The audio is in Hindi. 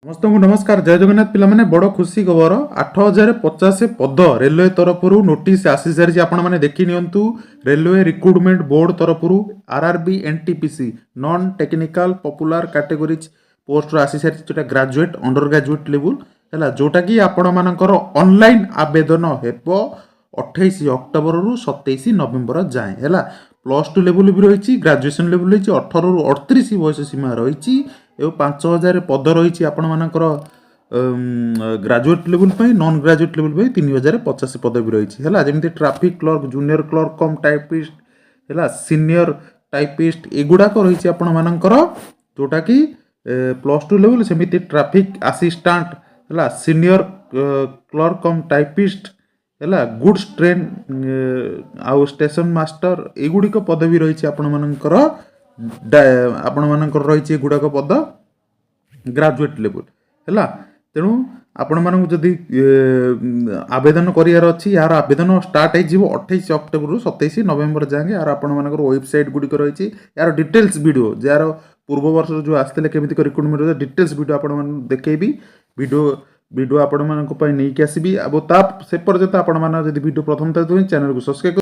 समस्त को नमस्कार जय जगन्नाथ पिला बड़ खुशी खबर 8050 पद रेलवे तरफ नोटिस आसी सारी आपण मैंने देखी नियंतु रेलवे रिक्रुटमेंट बोर्ड तरफ RRB NTPC non technical popular categories post आसी सारी जोटा ग्रेजुएट अंडर ग्रेजुएट लेवल है जोटा कि आपण मानकर ऑनलाइन आवेदन हेबो 28 अक्टोबर रु 27 नवेम्बर जाए है +2 लेवल भी रही ग्रेजुएशन लेवल रही 18 रु 38 बयस सीमा रही एवं 5000 पद रही आपण मानकर graduate level non graduate level 3050 पद भी रही है जमी ट्रैफिक क्लर्क जूनियर क्लर्क कम टाइपिस्ट है सीनियर टाइपिस्ट एगुड़ाक रही आपण मानकर जोटा कि +2 लेवल सेमती ट्रैफिक असिस्टेंट है सीनियर क्लर्क कम टाइपिस्ट है गुड्स ट्रेन आउ स्टेशन मास्टर एगुड़िक पद भी रही आपण मानकर रही गुड़ाक पद ग्रेजुएट लेवल है तेणु आपण मानक जदि आवेदन करार अच्छी यार आवेदन स्टार्ट हो 28 अक्टोबर रु 27 नवेम्बर जाए यार आपण मानकर वेबसाइट गुड़िक रही यार डिटेल्स वीडियो जार पूर्व वर्ष जो आसते केमी रिक्रुटमेंट डिटेल्स वीडियो आपण देखी वीडियो आपण मानक नहीं आसबि अब से पर्यंत आपण मान वीडियो प्रथम चैनल को सब्सक्राइब